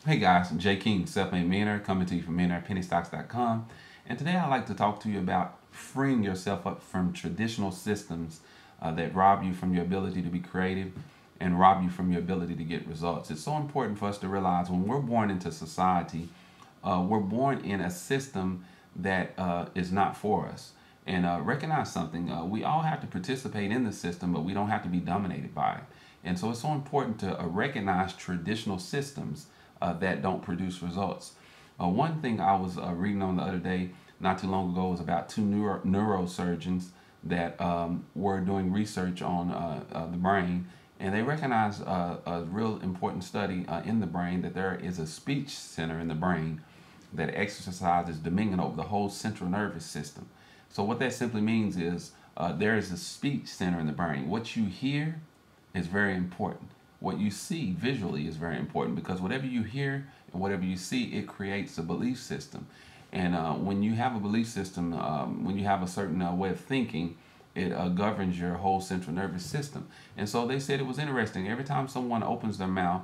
Hey guys, Jay King, self-made millionaire, coming to you from millionairepenny.stocks.com. And today I'd like to talk to you about freeing yourself up from traditional systems that rob you from your ability to be creative and rob you from your ability to get results. It's so important for us to realize when we're born into society, we're born in a system that is not for us. And recognize something, we all have to participate in the system, but we don't have to be dominated by it. And so it's so important to recognize traditional systems that don't produce results. One thing I was reading on the other day, not too long ago, was about two neurosurgeons that were doing research on the brain, and they recognized a real important study in the brain that there is a speech center in the brain that exercises dominion over the whole central nervous system. So what that simply means is there is a speech center in the brain. What you hear is very important. What you see visually is very important, because whatever you hear and whatever you see, it creates a belief system. And when you have a belief system, when you have a certain way of thinking, it governs your whole central nervous system. And so they said it was interesting. Every time someone opens their mouth,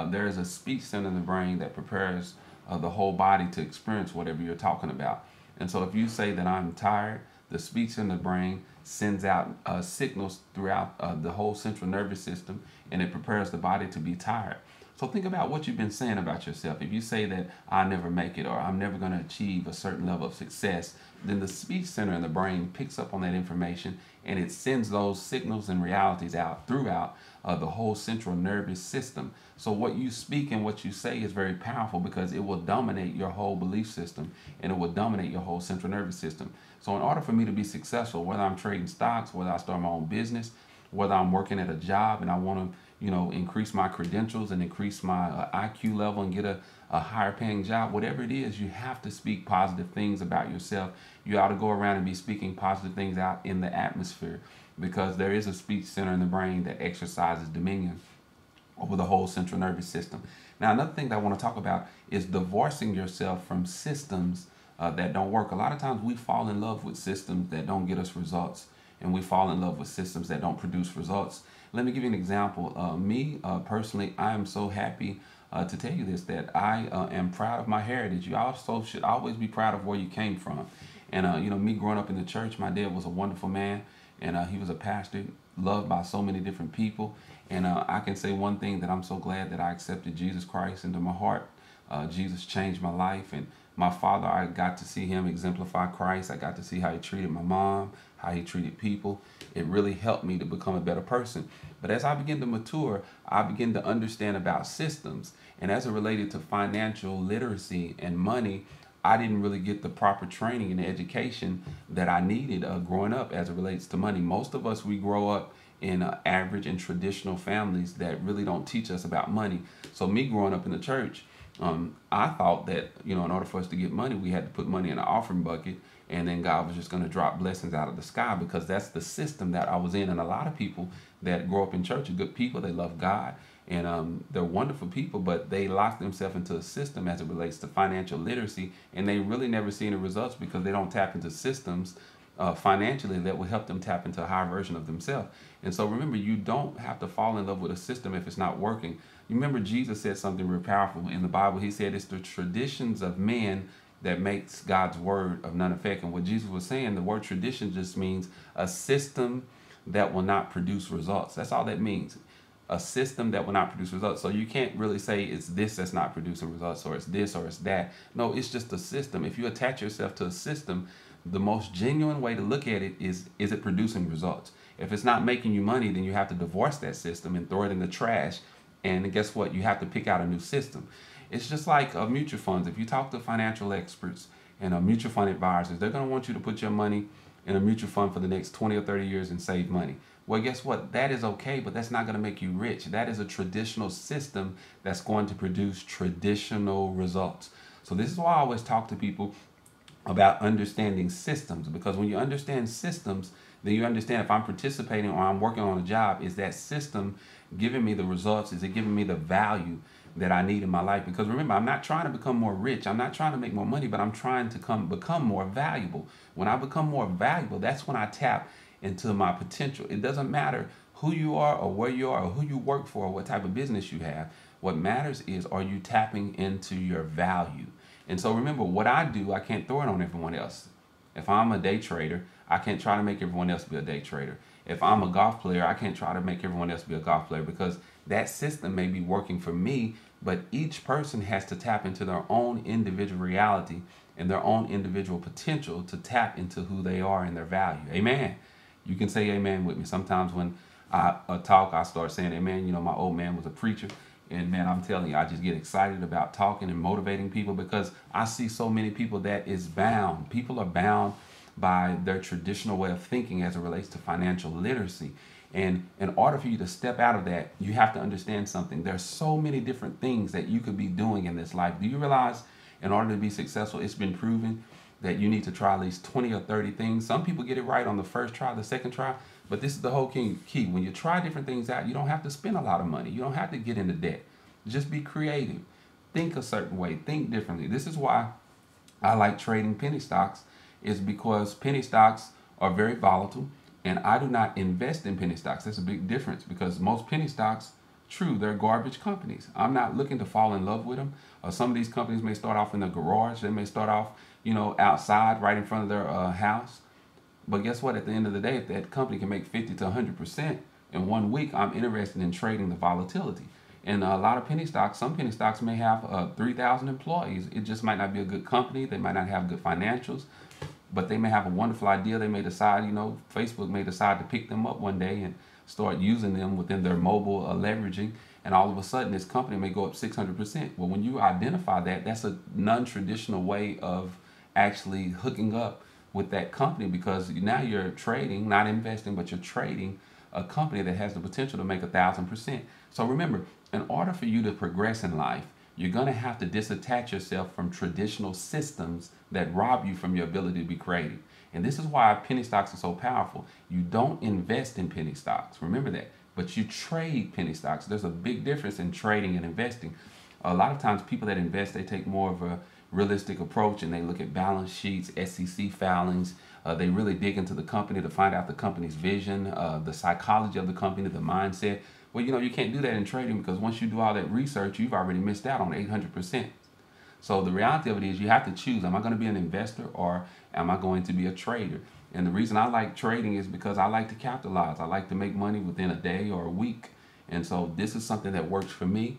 there is a speech center in the brain that prepares the whole body to experience whatever you're talking about. And so if you say that I'm tired, the speech in the brain sends out signals throughout the whole central nervous system, and it prepares the body to be tired. So think about what you've been saying about yourself. If you say that I'll never make it, or I'm never going to achieve a certain level of success, then the speech center in the brain picks up on that information, and it sends those signals and realities out throughout the whole central nervous system. So what you speak and what you say is very powerful, because it will dominate your whole belief system, and it will dominate your whole central nervous system. So in order for me to be successful, whether I'm trading stocks, whether I start my own business, whether I'm working at a job and I want to increase my credentials and increase my IQ level and get a higher paying job, whatever it is, you have to speak positive things about yourself. You ought to go around and be speaking positive things out in the atmosphere, because there is a speech center in the brain that exercises dominion over the whole central nervous system. Now, another thing that I want to talk about is divorcing yourself from systems that don't work. A lot of times we fall in love with systems that don't get us results, and we fall in love with systems that don't produce results. Let me give you an example. Me personally, I am so happy to tell you this, that I am proud of my heritage. You also should always be proud of where you came from. And me growing up in the church, my dad was a wonderful man, and he was a pastor, loved by so many different people. And I can say one thing, that I'm so glad that I accepted Jesus Christ into my heart. Jesus changed my life, and my father, I got to see him exemplify Christ. I got to see how he treated my mom, how he treated people. It really helped me to become a better person. But as I began to mature, I began to understand about systems. And as it related to financial literacy and money, I didn't really get the proper training and education that I needed growing up as it relates to money. Most of us, we grow up in average and traditional families that really don't teach us about money. So me growing up in the church, I thought that, in order for us to get money, we had to put money in an offering bucket, and then God was just going to drop blessings out of the sky, because that's the system that I was in. And a lot of people that grow up in church are good people. They love God, and they're wonderful people, but they lock themselves into a system as it relates to financial literacy, and they really never see any results, because they don't tap into systems financially that will help them tap into a higher version of themselves. And so remember, you don't have to fall in love with a system if it's not working. You remember Jesus said something real powerful in the Bible. He said it's the traditions of men that makes God's word of none effect. And what Jesus was saying, the word tradition just means a system that will not produce results. That's all that means. A system that will not produce results. So you can't really say it's this that's not producing results, or it's this, or it's that. No, it's just a system. If you attach yourself to a system, the most genuine way to look at it is it producing results? If it's not making you money, then you have to divorce that system and throw it in the trash. And guess what? You have to pick out a new system. It's just like mutual funds. If you talk to financial experts and mutual fund advisors, they're going to want you to put your money in a mutual fund for the next 20 or 30 years and save money. Well, guess what? That is okay, but that's not going to make you rich. That is a traditional system that's going to produce traditional results. So this is why I always talk to people about understanding systems, because when you understand systems, then you understand if I'm participating or I'm working on a job, is that system giving me the results? Is it giving me the value that I need in my life? Because remember, I'm not trying to become more rich. I'm not trying to make more money, but I'm trying to become more valuable. When I become more valuable, that's when I tap into my potential. It doesn't matter who you are or where you are or who you work for or what type of business you have. What matters is, are you tapping into your value? And so remember, what I do, I can't throw it on everyone else. If I'm a day trader, I can't try to make everyone else be a day trader. If I'm a golf player, I can't try to make everyone else be a golf player, because that system may be working for me, but each person has to tap into their own individual reality and their own individual potential to tap into who they are and their value. Amen. You can say amen with me. Sometimes when I talk, I start saying amen. You know, my old man was a preacher. And man, I'm telling you, I just get excited about talking and motivating people, because I see so many people that is bound. People are bound by their traditional way of thinking as it relates to financial literacy. And in order for you to step out of that, you have to understand something. There's so many different things that you could be doing in this life. Do you realize in order to be successful, it's been proven that you need to try at least 20 or 30 things. Some people get it right on the first try, the second try, but this is the whole key. When you try different things out, you don't have to spend a lot of money. You don't have to get into debt. Just be creative. Think a certain way. Think differently. This is why I like trading penny stocks, is because penny stocks are very volatile, and I do not invest in penny stocks. That's a big difference, because most penny stocks, true, they're garbage companies. I'm not looking to fall in love with them. Some of these companies may start off in the garage. They may start off, outside right in front of their house. But guess what? At the end of the day, if that company can make 50 to 100% in 1 week, I'm interested in trading the volatility. And a lot of penny stocks, some penny stocks may have 3,000 employees. It just might not be a good company. They might not have good financials, but they may have a wonderful idea. They may decide, Facebook may decide to pick them up one day and start using them within their mobile leveraging. And all of a sudden, this company may go up 600%. Well, when you identify that, that's a non-traditional way of actually hooking up with that company, because now you're trading, not investing, but you're trading a company that has the potential to make 1,000%. So remember, in order for you to progress in life, you're going to have to disattach yourself from traditional systems that rob you from your ability to be creative. And this is why penny stocks are so powerful. You don't invest in penny stocks, remember that, but you trade penny stocks. There's a big difference in trading and investing. A lot of times people that invest, they take more of a realistic approach, and they look at balance sheets, SEC filings. They really dig into the company to find out the company's vision, the psychology of the company, the mindset. Well, you can't do that in trading, because once you do all that research, you've already missed out on 800%. So the reality of it is, you have to choose. Am I going to be an investor, or am I going to be a trader? And the reason I like trading is because I like to capitalize. I like to make money within a day or a week. And so this is something that works for me.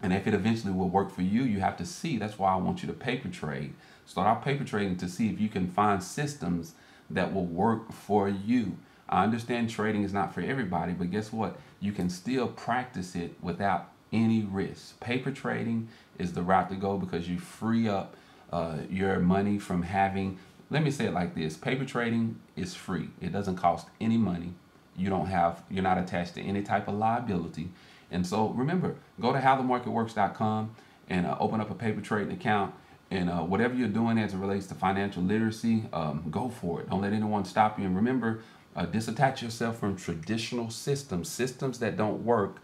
And if it eventually will work for you, you have to see. That's why I want you to paper trade. Start out paper trading to see if you can find systems that will work for you. I understand trading is not for everybody, but guess what? You can still practice it without any risk. Paper trading is the route to go, because you free up your money from having, let me say it like this. Paper trading is free. It doesn't cost any money. You're not attached to any type of liability. And so remember, go to howthemarketworks.com and open up a paper trading account. And whatever you're doing as it relates to financial literacy, go for it. Don't let anyone stop you. And remember, disattach yourself from traditional systems that don't work.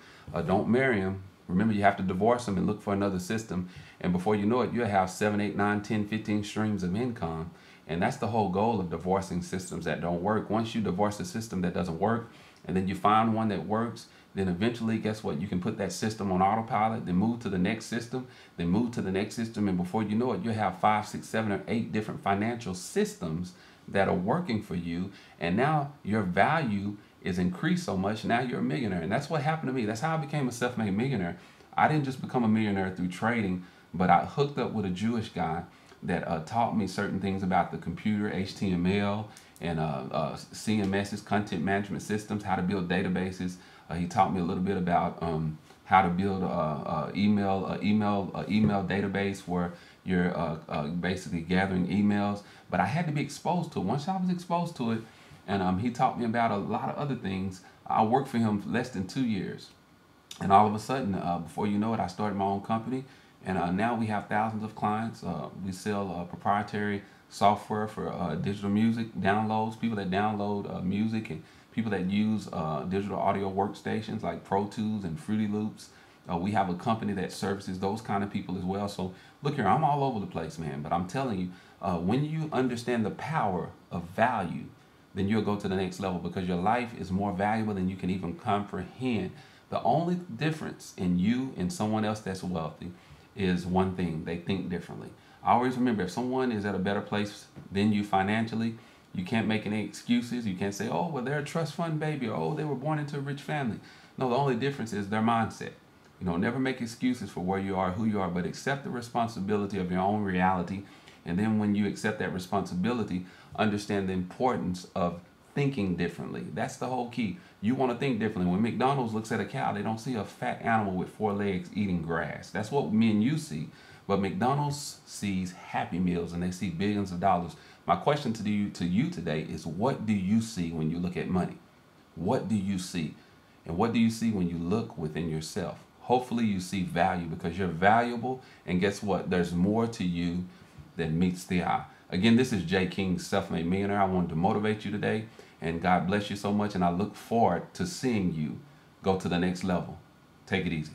Don't marry them. Remember, you have to divorce them and look for another system. And before you know it, you'll have 7, 8, 9, 10, 15 streams of income. And that's the whole goal of divorcing systems that don't work. Once you divorce a system that doesn't work, and then you find one that works, then eventually, guess what? You can put that system on autopilot, then move to the next system, then move to the next system. And before you know it, you'll have 5, 6, 7, or 8 different financial systems that are working for you. And now your value is increased so much. Now you're a millionaire. And that's what happened to me. That's how I became a self-made millionaire. I didn't just become a millionaire through trading, but I hooked up with a Jewish guy that taught me certain things about the computer, HTML, and CMSs, content management systems, how to build databases. He taught me a little bit about how to build a email database where you're basically gathering emails. But I had to be exposed to it. Once I was exposed to it, and he taught me about a lot of other things. I worked for him for less than 2 years. And all of a sudden, before you know it, I started my own company. And now we have thousands of clients. We sell proprietary software for digital music downloads, people that download music, and people that use digital audio workstations like Pro Tools and Fruity Loops. We have a company that services those kind of people as well. So look here, I'm all over the place, man. But I'm telling you, when you understand the power of value, then you'll go to the next level, because your life is more valuable than you can even comprehend. The only difference in you and someone else that's wealthy is one thing: they think differently. I always remember, if someone is at a better place than you financially, you can't make any excuses. You can't say, oh, well, they're a trust fund baby, or oh, they were born into a rich family. No, the only difference is their mindset. Never make excuses for where you are, who you are, but accept the responsibility of your own reality. And then when you accept that responsibility, understand the importance of thinking differently. That's the whole key. You want to think differently. When McDonald's looks at a cow, they don't see a fat animal with 4 legs eating grass. That's what me and you see. But McDonald's sees Happy Meals, and they see billions of dollars. My question to you today is, what do you see when you look at money? What do you see? And what do you see when you look within yourself? Hopefully you see value, because you're valuable. And guess what? There's more to you than meets the eye. Again, this is Jay King, Self-Made Millionaire. I wanted to motivate you today, and God bless you so much. And I look forward to seeing you go to the next level. Take it easy.